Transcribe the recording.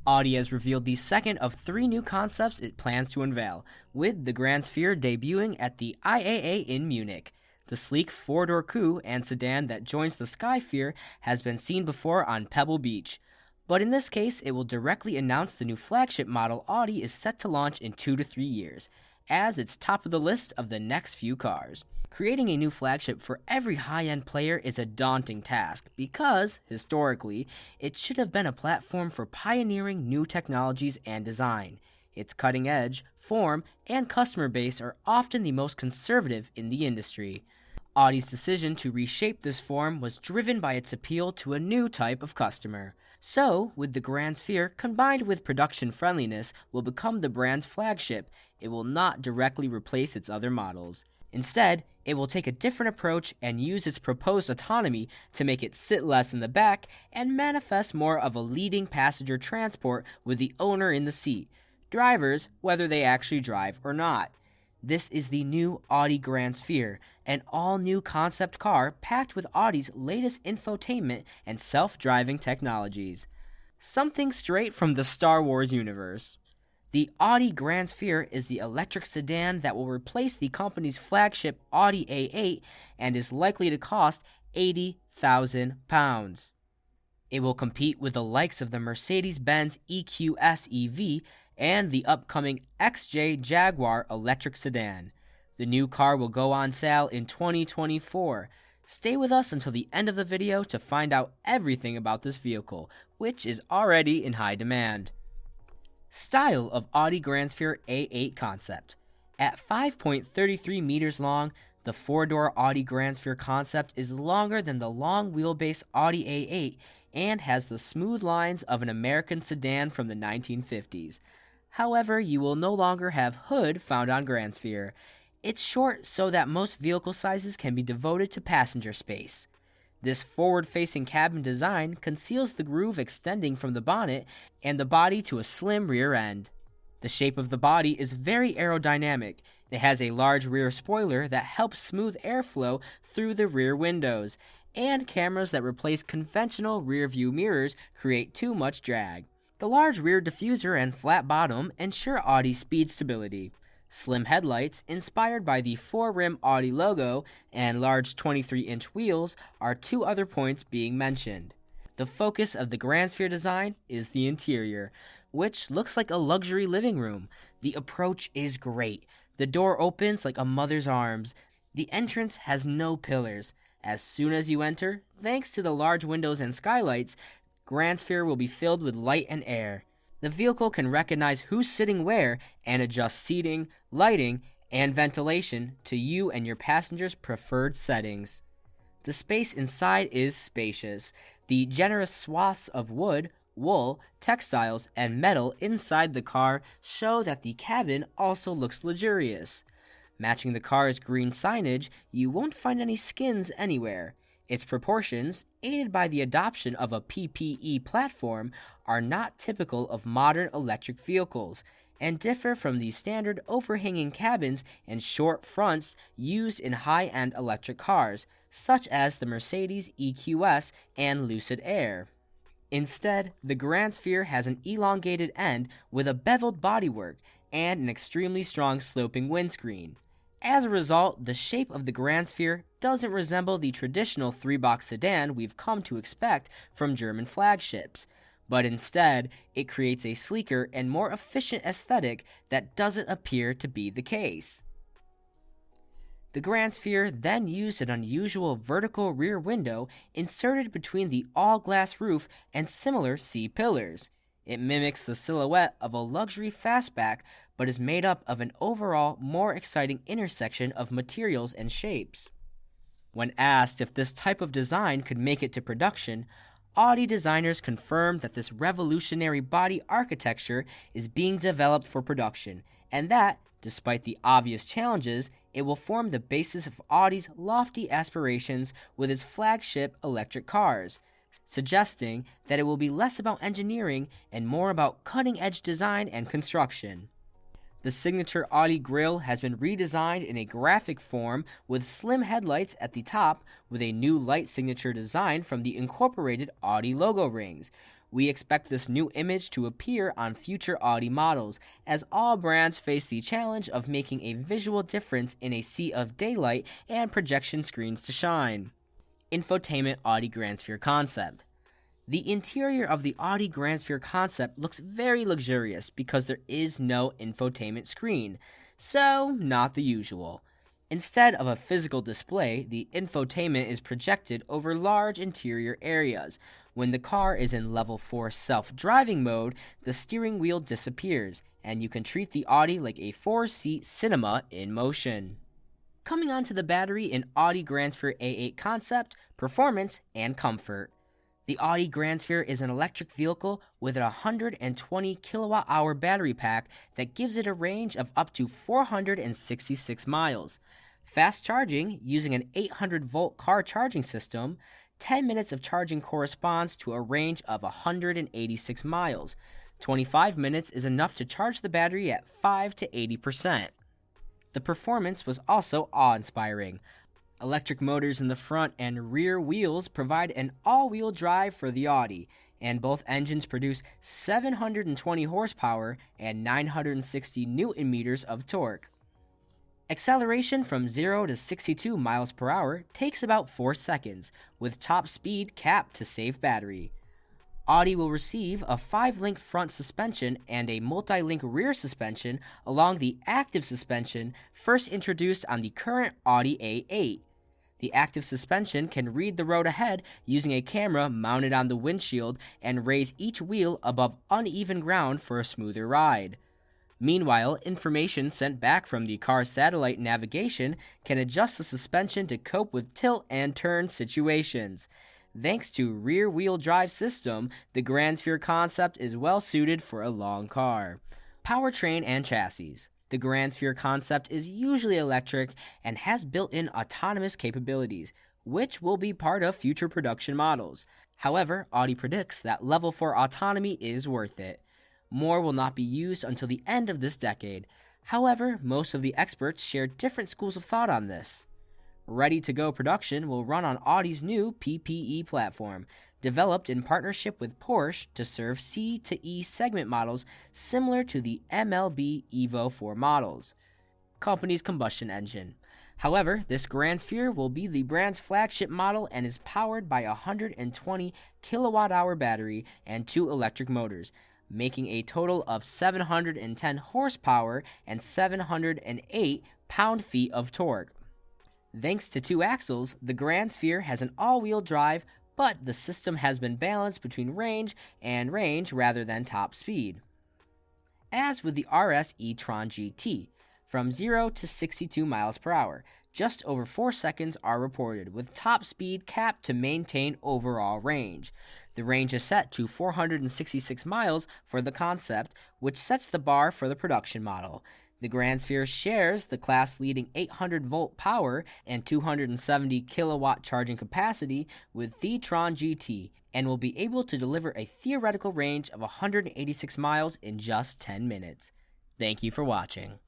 Audi has revealed the second of three new concepts it plans to unveil, with the Grandsphere debuting at the IAA in Munich. The sleek four-door coupe and sedan that joins the Skysphere has been seen before on Pebble Beach. But in this case, it will directly announce the new flagship model Audi is set to launch in 2 to 3 years, as it's top of the list of the next few cars. Creating a new flagship for every high-end player is a daunting task because, historically, it should have been a platform for pioneering new technologies and design. Its cutting edge, form, and customer base are often the most conservative in the industry. Audi's decision to reshape this form was driven by its appeal to a new type of customer. So, with the Grandsphere combined with production friendliness will become the brand's flagship, it will not directly replace its other models. Instead, it will take a different approach and use its proposed autonomy to make it sit less in the back and manifest more of a leading passenger transport with the owner in the seat, drivers whether they actually drive or not. This is the new Audi Grandsphere, an all-new concept car packed with Audi's latest infotainment and self-driving technologies. Something straight from the Star Wars universe. The Audi Grandsphere is the electric sedan that will replace the company's flagship Audi A8 and is likely to cost £80,000. It will compete with the likes of the Mercedes-Benz EQS EV and the upcoming XJ Jaguar electric sedan. The new car will go on sale in 2024. Stay with us until the end of the video to find out everything about this vehicle, which is already in high demand. Style of Audi Grandsphere A8 concept. At 5.33 meters long, the four-door Audi Grandsphere concept is longer than the long wheelbase Audi A8 and has the smooth lines of an American sedan from the 1950s. However, you will no longer have hood found on Grandsphere. It's short so that most vehicle sizes can be devoted to passenger space. This forward-facing cabin design conceals the groove extending from the bonnet and the body to a slim rear end. The shape of the body is very aerodynamic. It has a large rear spoiler that helps smooth airflow through the rear windows, and cameras that replace conventional rear-view mirrors create too much drag. The large rear diffuser and flat bottom ensure Audi speed stability. Slim headlights, inspired by the 4-rim Audi logo, and large 23-inch wheels are two other points being mentioned. The focus of the Grandsphere design is the interior, which looks like a luxury living room. The approach is great. The door opens like a mother's arms. The entrance has no pillars. As soon as you enter, thanks to the large windows and skylights, Grandsphere will be filled with light and air. The vehicle can recognize who's sitting where and adjust seating, lighting, and ventilation to you and your passengers' preferred settings. The space inside is spacious. The generous swaths of wood, wool, textiles, and metal inside the car show that the cabin also looks luxurious. Matching the car's green signage, you won't find any skins anywhere. Its proportions, aided by the adoption of a PPE platform, are not typical of modern electric vehicles, and differ from the standard overhanging cabins and short fronts used in high-end electric cars, such as the Mercedes EQS and Lucid Air. Instead, the Grandsphere has an elongated end with a beveled bodywork and an extremely strong sloping windscreen. As a result, the shape of the Grandsphere doesn't resemble the traditional three-box sedan we've come to expect from German flagships, but instead, it creates a sleeker and more efficient aesthetic that doesn't appear to be the case. The Grandsphere then used an unusual vertical rear window inserted between the all-glass roof and similar C-pillars. It mimics the silhouette of a luxury fastback, but is made up of an overall more exciting intersection of materials and shapes. When asked if this type of design could make it to production, Audi designers confirmed that this revolutionary body architecture is being developed for production, and that, despite the obvious challenges, it will form the basis of Audi's lofty aspirations with its flagship electric cars, suggesting that it will be less about engineering and more about cutting-edge design and construction. The signature Audi grille has been redesigned in a graphic form with slim headlights at the top with a new light signature design from the incorporated Audi logo rings, We expect this new image to appear on future Audi models, as all brands face the challenge of making a visual difference in a sea of daylight and projection screens to shine. Infotainment Audi Grandsphere concept. The interior of the Audi Grandsphere concept looks very luxurious because there is no infotainment screen, so not the usual. Instead of a physical display, the infotainment is projected over large interior areas. When the car is in level 4 self-driving mode, the steering wheel disappears, and you can treat the Audi like a 4-seat cinema in motion. Coming on to the battery in Audi Grandsphere A8 concept, performance, and comfort. The Audi Grandsphere is an electric vehicle with a 120 kilowatt-hour battery pack that gives it a range of up to 466 miles. Fast charging using an 800-volt car charging system, 10 minutes of charging corresponds to a range of 186 miles. 25 minutes is enough to charge the battery at 5 to 80%. The performance was also awe-inspiring. Electric motors in the front and rear wheels provide an all-wheel drive for the Audi, and both engines produce 720 horsepower and 960 newton meters of torque. Acceleration from 0 to 62 miles per hour takes about 4 seconds, with top speed capped to save battery. Audi will receive a 5-link front suspension and a multi-link rear suspension along the active suspension first introduced on the current Audi A8. The active suspension can read the road ahead using a camera mounted on the windshield and raise each wheel above uneven ground for a smoother ride. Meanwhile, information sent back from the car's satellite navigation can adjust the suspension to cope with tilt and turn situations. Thanks to rear-wheel drive system, the Grandsphere concept is well suited for a long car. Powertrain and chassis. The Grandsphere concept is usually electric and has built-in autonomous capabilities, which will be part of future production models. However, Audi predicts that level 4 autonomy is worth it. More will not be used until the end of this decade. However, most of the experts share different schools of thought on this. Ready-to-go production will run on Audi's new PPE platform, developed in partnership with Porsche to serve C to E segment models similar to the MLB Evo 4 models. Company's combustion engine. However, this Grandsphere will be the brand's flagship model and is powered by a 120 kilowatt-hour battery and 2 electric motors, making a total of 710 horsepower and 708 pound-feet of torque. Thanks to 2 axles, the Grandsphere has an all-wheel drive, but the system has been balanced between range rather than top speed. As with the RS e-tron GT, from 0 to 62 miles per hour, just over 4 seconds are reported, with top speed capped to maintain overall range. The range is set to 466 miles for the concept, which sets the bar for the production model. The Grandsphere shares the class-leading 800-volt power and 270 kilowatt charging capacity with the e-tron GT and will be able to deliver a theoretical range of 186 miles in just 10 minutes. Thank you for watching.